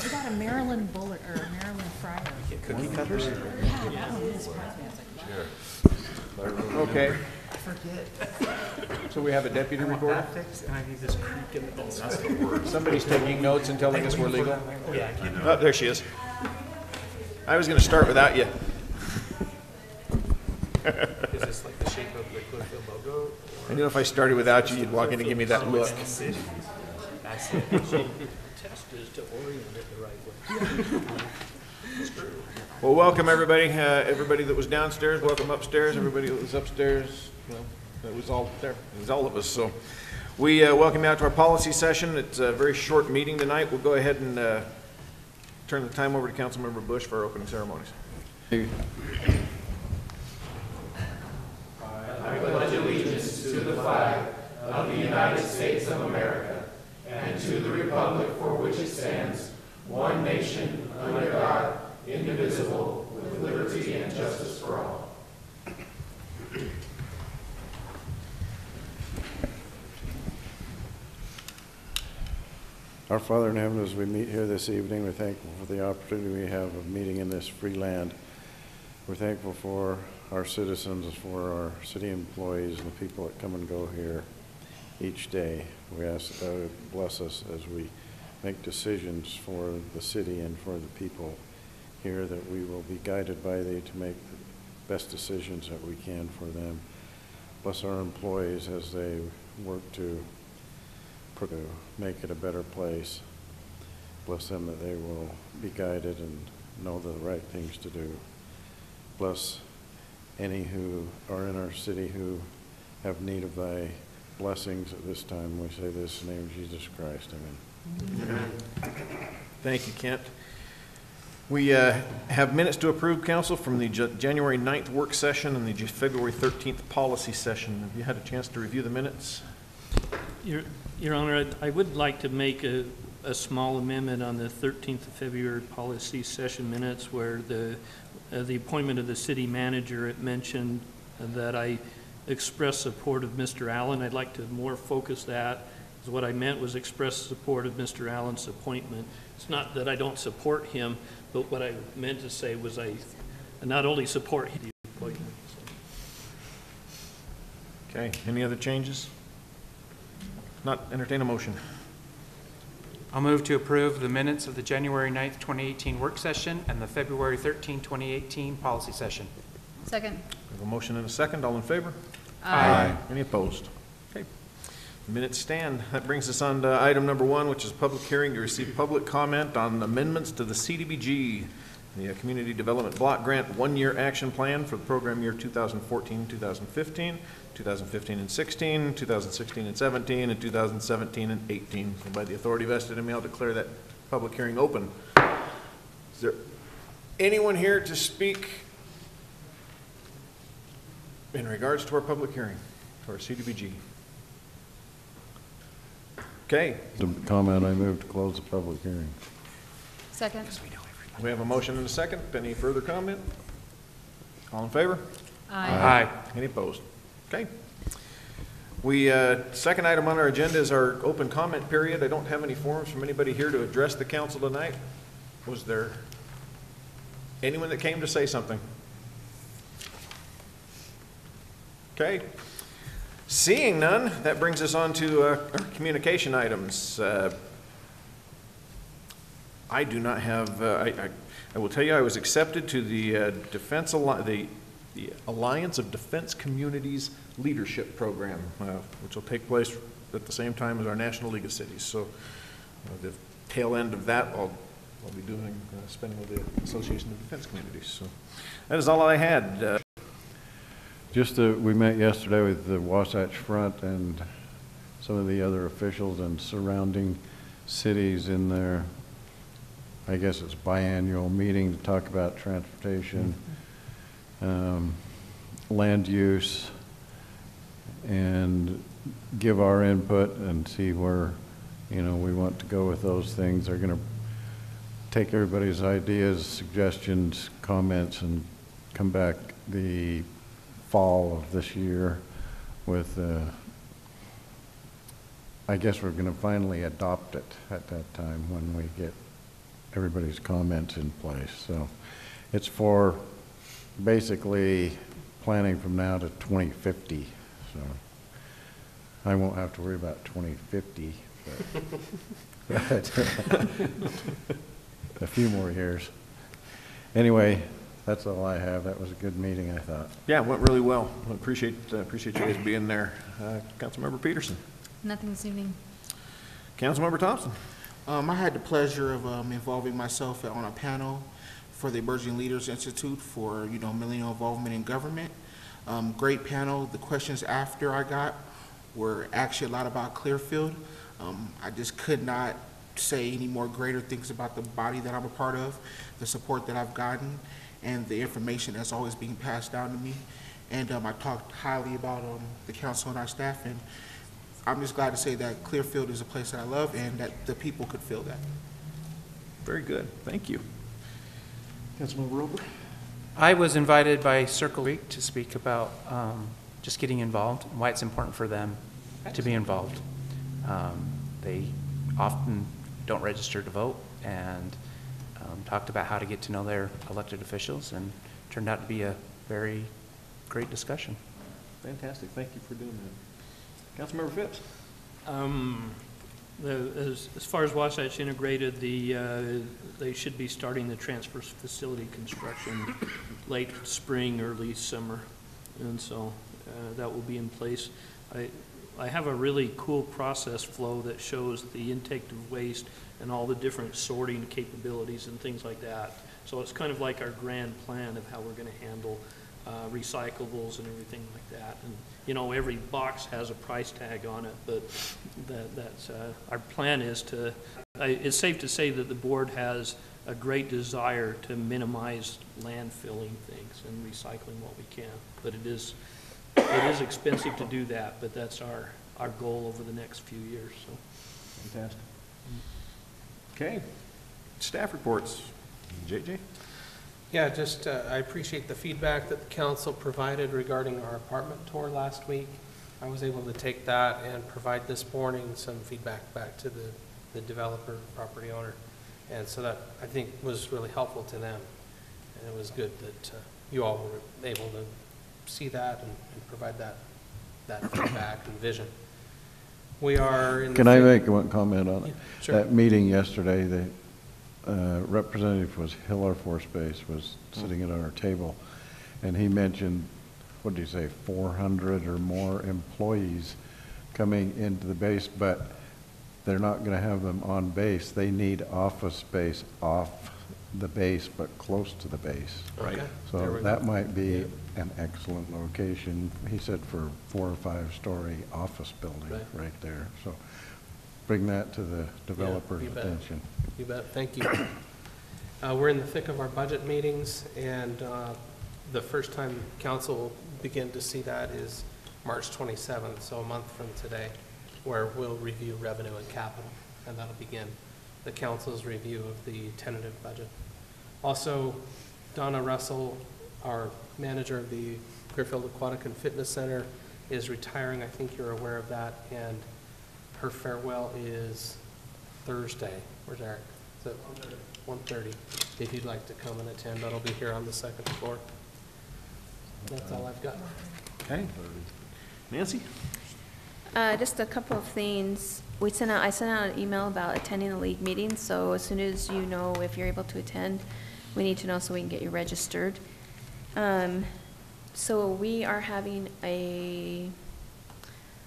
We got a Maryland bullet or a Maryland fryer. Cookie cutters? Yeah, that one really surprised me. I was like, wow. Okay, I forget. so we have a deputy recorder. That fixed, and I need this creak in the bone. That's the word. Somebody's taking notes and telling us we're legal. Yeah, I can. Oh, there she is. I was going to start without you. Is this like the shape of the Clearfield logo? I knew if I started without you, you'd walk in and give me that look. The city. That's it. So the test is to orient it the right way. Well, welcome everybody. Everybody that was downstairs, welcome upstairs. Everybody that was upstairs, well, that was all there. It was all of us. So we welcome you out to our policy session. It's a very short meeting tonight. We'll go ahead and turn the time over to Councilmember Bush for our opening ceremonies. I pledge allegiance to the flag of the United States of America and to the republic for which it stands, one nation, under God, indivisible, with liberty and justice for all. Our Father in heaven, as we meet here this evening, we're thankful for the opportunity we have of meeting in this free land. We're thankful for our citizens, for our city employees, and the people that come and go here each day. We ask that God would bless us as we make decisions for the city and for the people here, that we will be guided by thee to make the best decisions that we can for them. Bless our employees as they work to make it a better place. Bless them that they will be guided and know the right things to do. Bless any who are in our city who have need of thy blessings at this time. We say this in the name of Jesus Christ. Amen. Thank you, Kent. We have minutes to approve, Council, from the January 9th work session and the February 13th policy session. Have you had a chance to review the minutes? Your Honor, I would like to make a small amendment on the 13th of February policy session minutes where the appointment of the city manager, it mentioned that I express support of Mr. Allen. I'd like to more focus that, because what I meant was express support of Mr. Allen's appointment. It's not that I don't support him, but what I meant to say was I not only support the appointment. So. Okay, any other changes? If not, entertain a motion. I'll move to approve the minutes of the January 9th, 2018 work session and the February 13, 2018 policy session. Second. We have a motion and a second. All in favor? Aye. Any opposed? Okay. The minutes stand. That brings us on to item number 1, which is public hearing to receive public comment on amendments to the CDBG, the Community Development Block Grant 1-year action plan for the program year 2014-2015, 2015 and 16, 2016 and 17, and 2017 and 18. And by the authority vested in me, I'll declare that public hearing open. Is there anyone here to speak in regards to our public hearing for our CDBG? Okay. The comment, I move to close the public hearing. Second. We have a motion and a second. Any further comment? All in favor? Aye. Any opposed? Okay. We, second item on our agenda is our open comment period. I don't have any forms from anybody here to address the council tonight. Was there anyone that came to say something? Okay. Seeing none, that brings us on to our communication items. I do not have, I will tell you, I was accepted to the the Alliance of Defense Communities Leadership Program, which will take place at the same time as our National League of Cities. So the tail end of that I'll be doing, spending with the Association of Defense Communities. So that is all I had. We met yesterday with the Wasatch Front and some of the other officials and surrounding cities in their, I guess it's biannual meeting to talk about transportation, land use, and give our input and see where, we want to go with those things. They're going to take everybody's ideas, suggestions, comments, and come back the fall of this year with I guess we're gonna finally adopt it at that time when we get everybody's comments in place. So it's for basically planning from now to 2050. So I won't have to worry about 2050, but a few more years. Anyway, that's all I have. That was a good meeting, I thought. Yeah, it went really well. I appreciate you guys being there. Councilmember Peterson. Nothing this evening. Councilmember Thompson. I had the pleasure of involving myself on a panel for the Emerging Leaders Institute for, millennial involvement in government. Great panel. The questions after I got were actually a lot about Clearfield. I just could not say any more greater things about the body that I'm a part of, the support that I've gotten, and the information that's always being passed down to me. And I talked highly about the council and our staff, and I'm just glad to say that Clearfield is a place that I love and that the people could feel that. Very good. Thank you. Councilmember Roper. I was invited by Circle Week to speak about just getting involved and why it's important for them to be involved. They often don't register to vote, and talked about how to get to know their elected officials, and turned out to be a very great discussion. Fantastic. Thank you for doing that. Councilmember Phipps. As far as Wasatch Integrated, they should be starting the transfer facility construction late spring, early summer, and so that will be in place. I have a really cool process flow that shows the intake of waste and all the different sorting capabilities and things like that. So it's kind of like our grand plan of how we're going to handle recyclables and everything like that. And every box has a price tag on it, but that's our plan is to. It's safe to say that the board has a great desire to minimize landfilling things and recycling what we can. But it is expensive to do that, but that's our goal over the next few years. So. Fantastic. Okay. Staff reports. JJ? Yeah, just I appreciate the feedback that the council provided regarding our apartment tour last week. I was able to take that and provide this morning some feedback back to the developer, property owner. And so that, I think, was really helpful to them. And it was good that you all were able to see that and provide that feedback and vision. We are in the... Can I make one comment on it? Yeah, sure. That meeting yesterday, the representative was Hill Air Force Base was sitting at our table, and he mentioned, what did he say, 400 or more employees coming into the base, but they're not going to have them on base. They need office space off the base, but close to the base. Right. Okay. So that might be an excellent location. He said for 4 or 5 story office building right there. So bring that to the developer's attention. You bet. Thank you. We're in the thick of our budget meetings, and the first time council will begin to see that is March 27th, so a month from today, where we'll review revenue and capital, and that'll begin the council's review of the tentative budget. Also, Donna Russell, our manager of the Clearfield Aquatic and Fitness Center, is retiring. I think you're aware of that, and her farewell is Thursday. Where's Eric? Is it 1:30? If you'd like to come and attend, that'll be here on the 2nd floor. That's all I've got. Okay. Nancy? Just a couple of things. I sent out an email about attending the league meeting, so as soon as you know if you're able to attend, we need to know so we can get you registered. So we are having a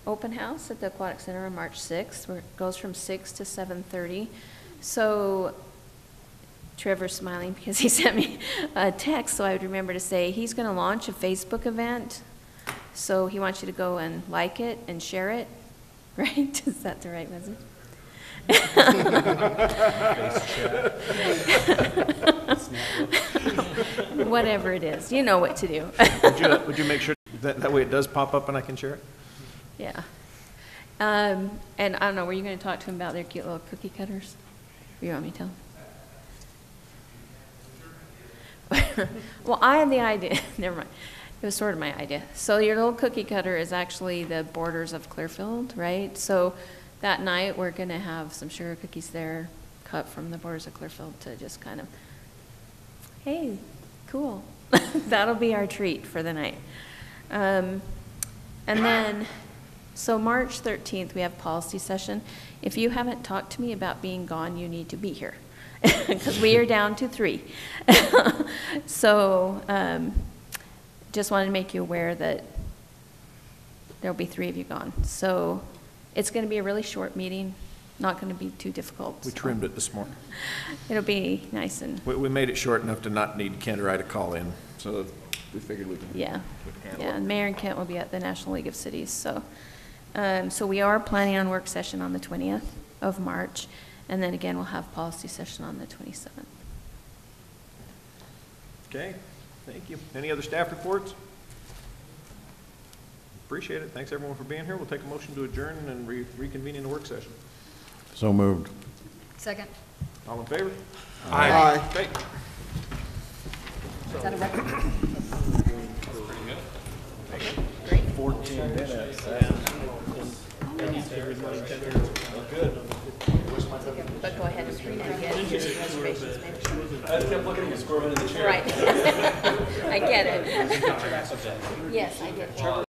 open house at the Aquatic Center on March 6th, where it goes from 6 to 7:30. So Trevor's smiling because he sent me a text, so I would remember to say he's going to launch a Facebook event. So he wants you to go and like it and share it, right? Is that the right message? Whatever it is, you know what to do. Would you make sure that way it does pop up and I can share it? Yeah. And I don't know, were you going to talk to him about their cute little cookie cutters? Or you want me to tell him? Well, I had the idea. Never mind. It was sort of my idea. So your little cookie cutter is actually the borders of Clearfield, right? So that night, we're going to have some sugar cookies there, cut from the borders of Clearfield to just kind of, hey, cool. That'll be our treat for the night. And then, so March 13th, we have policy session. If you haven't talked to me about being gone, you need to be here, because we are down to 3. So just wanted to make you aware that there'll be 3 of you gone. So it's going to be a really short meeting, not going to be too difficult. We trimmed it this morning. It'll be nice and, We made it short enough to not need Ken to write a call in, so we figured we can. yeah. we can handle Yeah, it. and Mayor and Kent will be at the National League of Cities, so. So we are planning on work session on the 20th of March, and then again, we'll have policy session on the 27th. Okay, thank you. Any other staff reports? Appreciate it. Thanks, everyone, for being here. We'll take a motion to adjourn and reconvene in the work session. So moved. Second. All in favor? Aye. Okay. Is that a record? 14 minutes. But go ahead and screen it again. Reservations, maybe. I just kept looking at you squirming in the chair. Right. I get it. Yes, I get it.